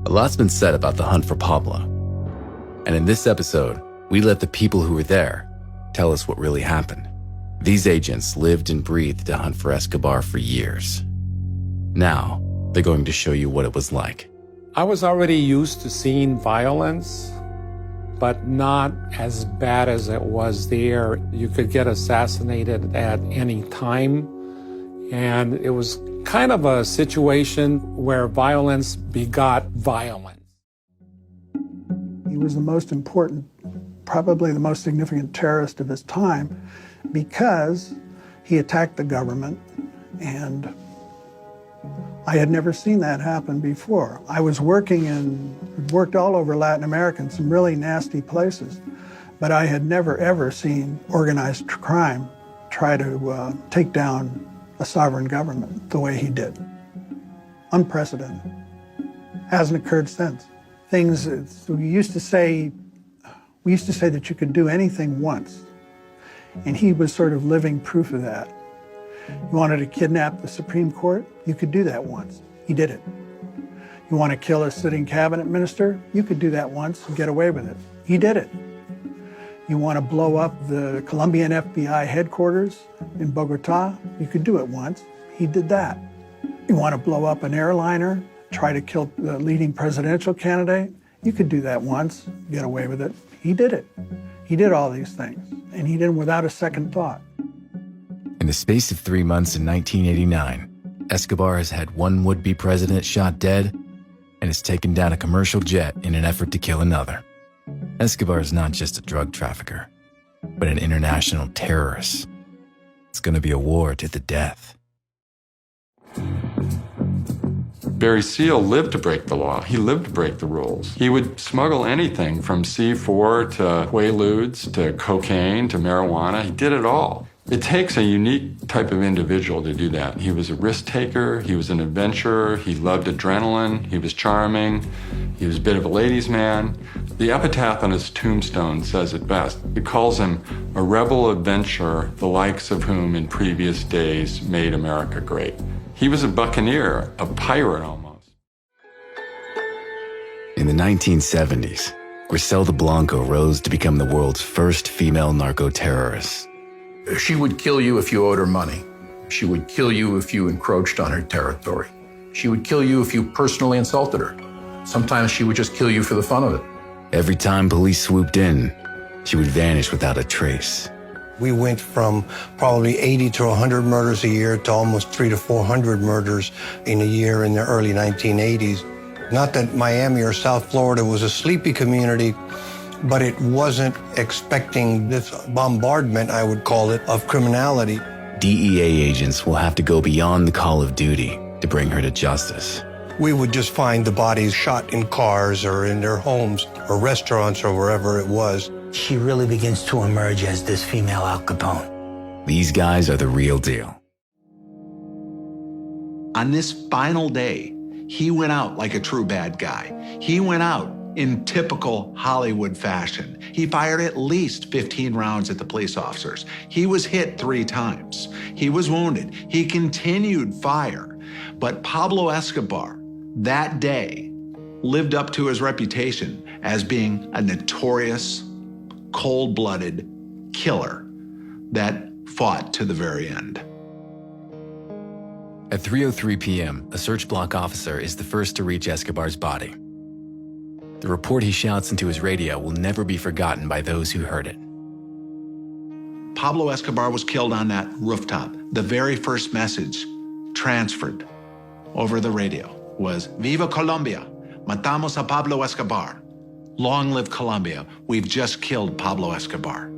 A lot's been said about the hunt for Pablo. And in this episode, we let the people who were there tell us what really happened. These agents lived and breathed to hunt for Escobar for years. Now, they're going to show you what it was like. I was already used to seeing violence, but not as bad as it was there. You could get assassinated at any time. And it was kind of a situation where violence begot violence. He was the most important, probably the most significant terrorist of his time because he attacked the government, and I had never seen that happen before. I was worked all over Latin America in some really nasty places, but I had never ever seen organized crime try to take down a sovereign government the way he did. Unprecedented. Hasn't occurred since. We used to say that you could do anything once, and he was sort of living proof of that. You wanted to kidnap the Supreme Court? You could do that once. He did it. You want to kill a sitting cabinet minister? You could do that once and get away with it. He did it. You want to blow up the Colombian FBI headquarters in Bogota? You could do it once. He did that. You want to blow up an airliner, try to kill the leading presidential candidate? You could do that once, get away with it. He did it. He did all these things, and he did them without a second thought. In the space of 3 months in 1989, Escobar has had one would-be president shot dead and has taken down a commercial jet in an effort to kill another. Escobar is not just a drug trafficker, but an international terrorist. It's going to be a war to the death. Barry Seal lived to break the law. He lived to break the rules. He would smuggle anything from C4 to Quaaludes to cocaine to marijuana. He did it all. It takes a unique type of individual to do that. He was a risk taker. He was an adventurer. He loved adrenaline. He was charming. He was a bit of a ladies' man. The epitaph on his tombstone says it best. It calls him a rebel adventurer, the likes of whom in previous days made America great. He was a buccaneer, a pirate almost. In the 1970s, Griselda Blanco rose to become the world's first female narco-terrorist. She would kill you if you owed her money. She would kill you if you encroached on her territory. She would kill you if you personally insulted her. Sometimes she would just kill you for the fun of it. Every time police swooped in, she would vanish without a trace. We went from probably 80 to 100 murders a year to almost 300 to 400 murders in a year in the early 1980s. Not that Miami or South Florida was a sleepy community, but it wasn't expecting this bombardment, I would call it, of criminality. DEA agents will have to go beyond the call of duty to bring her to justice. We would just find the bodies shot in cars or in their homes or restaurants or wherever it was. She really begins to emerge as this female Al Capone. These guys are the real deal. On this final day, he went out like a true bad guy. He went out in typical Hollywood fashion. He fired at least 15 rounds at the police officers. He was hit 3 times. He was wounded. He continued fire. But Pablo Escobar, that day, lived up to his reputation as being a notorious, cold-blooded killer that fought to the very end. At 3:03 p.m., a search block officer is the first to reach Escobar's body. The report he shouts into his radio will never be forgotten by those who heard it. Pablo Escobar was killed on that rooftop. The very first message transferred over the radio was, "Viva Colombia, matamos a Pablo Escobar. Long live Colombia, we've just killed Pablo Escobar."